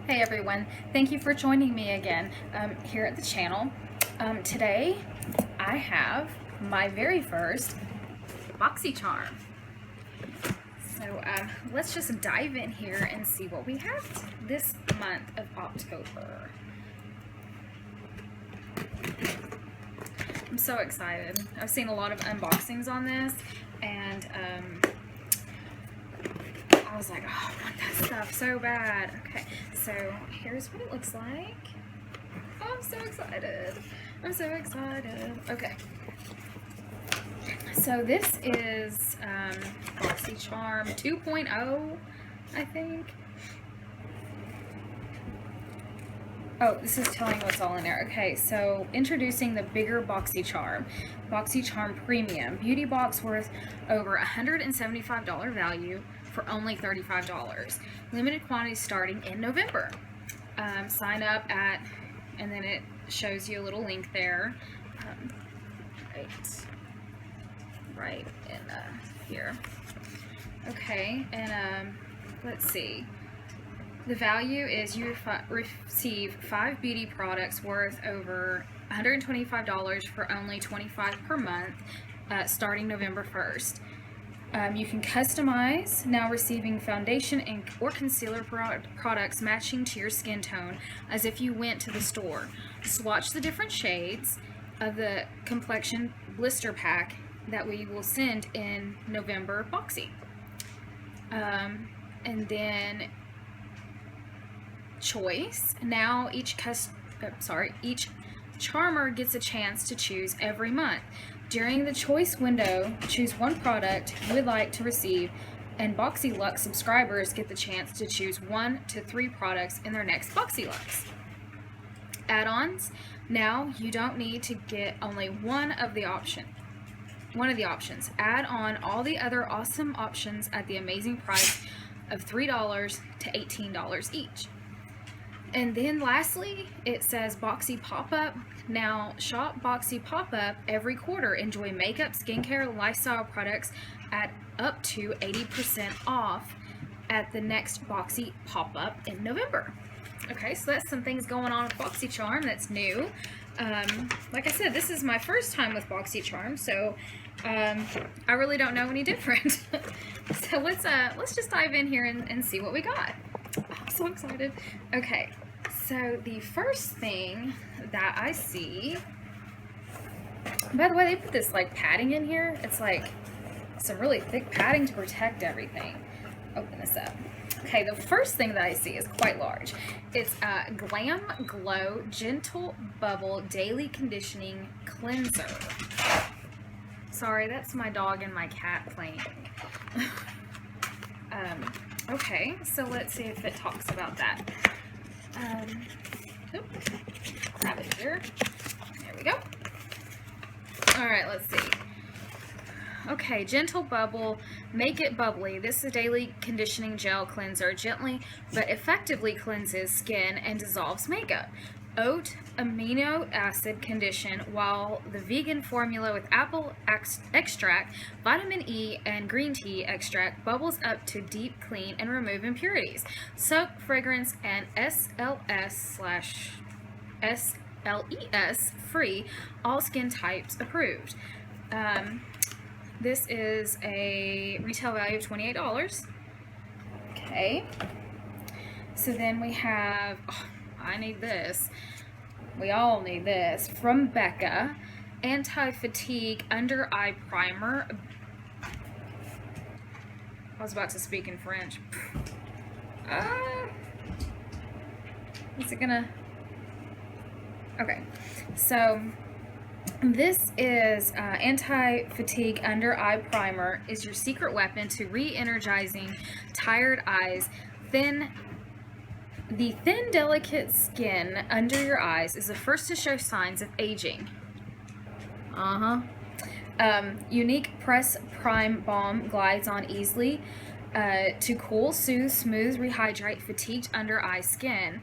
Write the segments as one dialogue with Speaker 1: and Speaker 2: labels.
Speaker 1: Hey everyone, thank you for joining me again here at the channel. Today I have my very first BoxyCharm. So let's just dive in here and see what we have this month of October. I'm so excited. I've seen a lot of unboxings on this and I was like, oh, I want that stuff so bad. Okay, so here's what it looks like. Oh, I'm so excited. I'm so excited. Okay. So this is BoxyCharm 2.0, I think. Oh, this is telling what's all in there. Okay, so introducing the bigger BoxyCharm. BoxyCharm Premium. Beauty box worth over $175 value for only $35. Limited quantities starting in November. Sign up at, and then it shows you a little link there. Right in here. Okay, and let's see. The value is you receive 5 beauty products worth over $125 for only $25 per month, starting November 1st. You can customize, now receiving foundation, ink, or concealer products matching to your skin tone as if you went to the store. Swatch the different shades of the complexion blister pack that we will send in November Boxy. And then choice. Now each charmer gets a chance to choose every month. During the choice window, choose one product you would like to receive, and Boxy Luxe subscribers get the chance to choose 1 to 3 products in their next Boxy Luxe. Add-ons. Now you don't need to get only one of the options. Add on all the other awesome options at the amazing price of $3 to $18 each. And then lastly, it says Boxy Pop-Up. Now shop Boxy Pop-Up every quarter. Enjoy makeup, skincare, lifestyle products at up to 80% off at the next Boxy Pop-Up in November. Okay, so that's some things going on with BoxyCharm that's new. Like I said, this is my first time with BoxyCharm, so I really don't know any different. So let's just dive in here and see what we got. I'm so excited. Okay, so the first thing that I see, by the way, they put this like padding in here. It's like some really thick padding to protect everything. Open this up. Okay, the first thing that I see is quite large. It's a Glam Glow Gentle Bubble Daily Conditioning Cleanser. Sorry, that's my dog and my cat playing. Okay, so let's see if it talks about that. Grab it here. There we go. Alright, let's see. Okay, Gentle Bubble, Make It Bubbly. This is a daily conditioning gel cleanser. Gently but effectively cleanses skin and dissolves makeup. Oat amino acid condition, while the vegan formula with apple extract, vitamin E, and green tea extract bubbles up to deep clean and remove impurities. Soap, fragrance, and SLS/SLES free, all skin types approved. This is a retail value of $28. Okay. So then we have, oh, I need this. We all need this. From Becca, Anti-Fatigue Under Eye Primer. I was about to speak in French. Is it gonna? Okay. So this is Anti-Fatigue Under Eye Primer is your secret weapon to re-energizing tired eyes. The thin, delicate skin under your eyes is the first to show signs of aging. Unique Press Prime Balm glides on easily to cool, soothe, smooth, rehydrate fatigued under eye skin.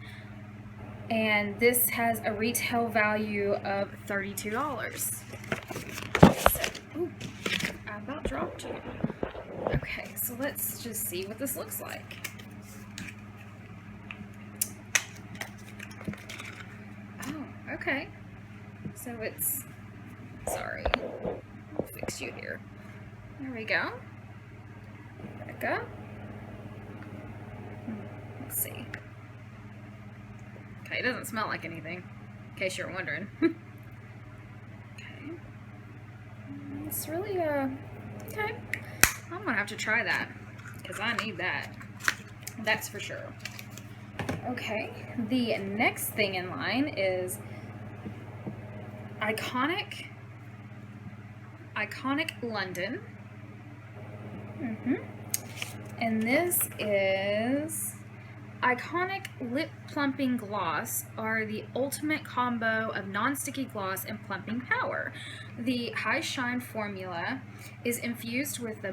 Speaker 1: And this has a retail value of $32. So, ooh, I about dropped it. Okay, so let's just see what this looks like. Okay, so it's, sorry, I'll fix you here. There we go. Back up. Let's see. Okay, it doesn't smell like anything, in case you're wondering. Okay. It's really, okay. I'm gonna have to try that, because I need that. That's for sure. Okay, the next thing in line is Iconic London. And this is Iconic Lip Plumping Gloss, are the ultimate combo of non-sticky gloss and plumping power. The High Shine formula is infused with the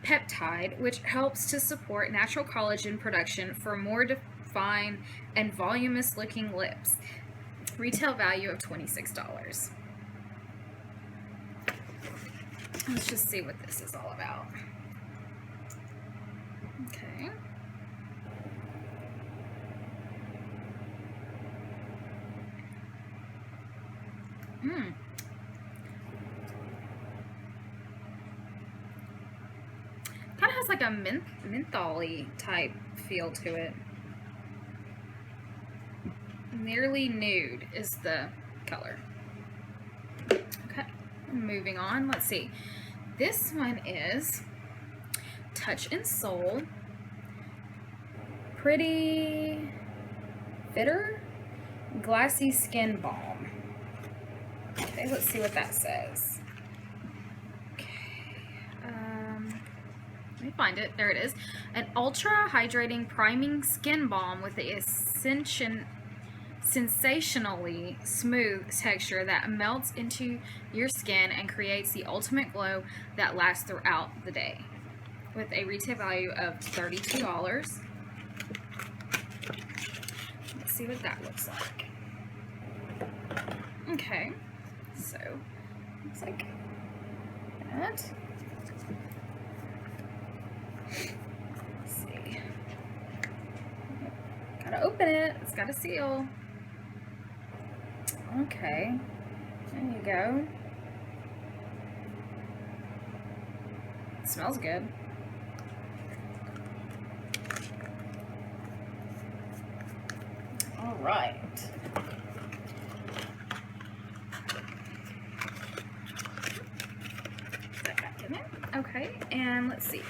Speaker 1: peptide, which helps to support natural collagen production for more defined and voluminous looking lips. Retail value of $26. Let's just see what this is all about. Okay. Kind of has like a mentholy type feel to it. Nearly Nude is the color. Okay, moving on. Let's see. This one is Touch and Soul Pretty Fitter Glassy Skin Balm. Okay, let's see what that says. Okay, let me find it. There it is. An ultra hydrating priming skin balm with a sensationally smooth texture that melts into your skin and creates the ultimate glow that lasts throughout the day, with a retail value of $32. Let's see what that looks like. Okay, so looks like that. Let's see. Gotta open it. It's got a seal. Okay, there you go. It smells good. All right. Put that back in there. Okay, and let's see.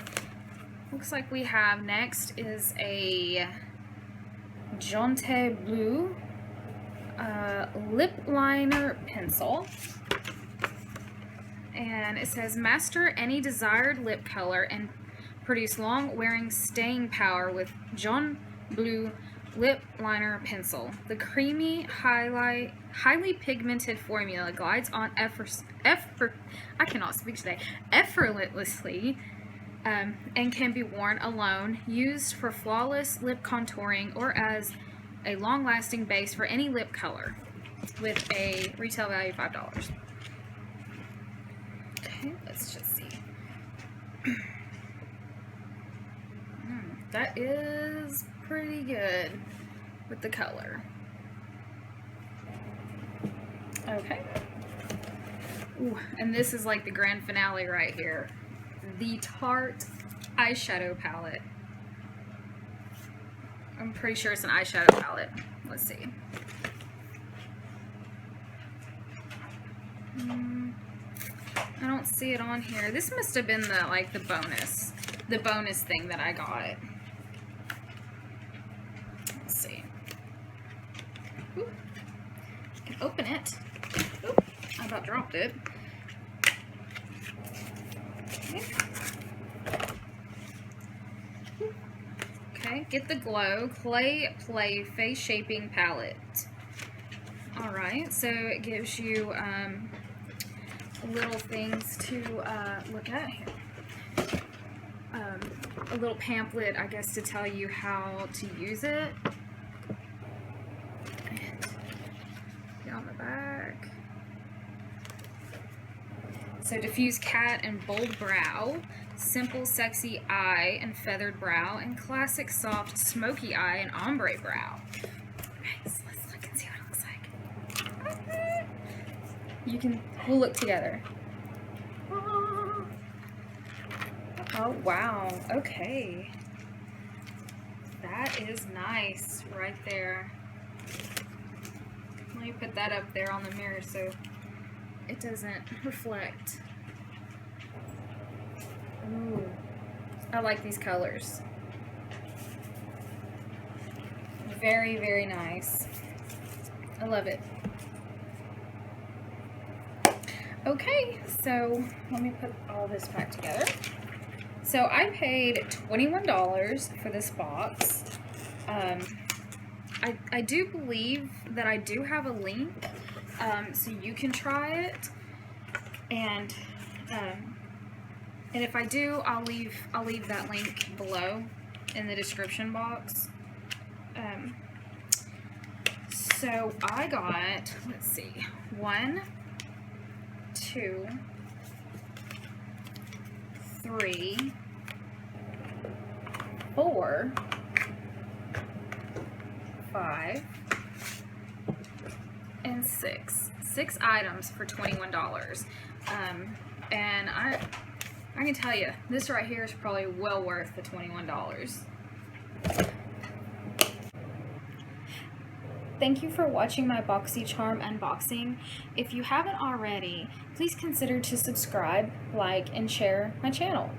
Speaker 1: Looks like we have next is a Jaunty Blue lip liner pencil, and it says master any desired lip color and produce long wearing staying power with Jaunty Blue lip liner pencil. The creamy highly pigmented formula glides on effortlessly and can be worn alone, used for flawless lip contouring or as a long-lasting base for any lip color, with a retail value of $5. Okay, let's just see. That is pretty good with the color. Okay. Ooh, and this is like the grand finale right here. The Tarte eyeshadow palette. I'm pretty sure it's an eyeshadow palette. Let's see. I don't see it on here. This must have been the bonus thing that I got. Let's see. Ooh. I can open it. Ooh, I about dropped it. Okay, Get the Glow Clay Play Face Shaping Palette. Alright, so it gives you little things to look at here. A little pamphlet, I guess, to tell you how to use it. And down the back. So Diffuse Cat and Bold Brow simple sexy eye and feathered brow, and classic soft smoky eye and ombre brow. Nice. Let's look and see what it looks like. We'll look together. Oh wow, okay. That is nice right there. Let me put that up there on the mirror so it doesn't reflect. Ooh, I like these colors. Very, very nice. I love it. Okay, so let me put all this back together. So I paid $21 for this box. I do believe that I do have a link, so you can try it, and if I do, I'll leave that link below in the description box. So I got, let's see, 1, 2, 3, 4, 5, and 6. 6 items for $21. And I can tell you, this right here is probably well worth the $21. Thank you for watching my BoxyCharm unboxing. If you haven't already, please consider to subscribe, like, and share my channel.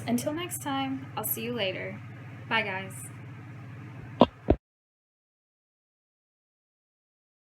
Speaker 1: Until next time, I'll see you later. Bye guys.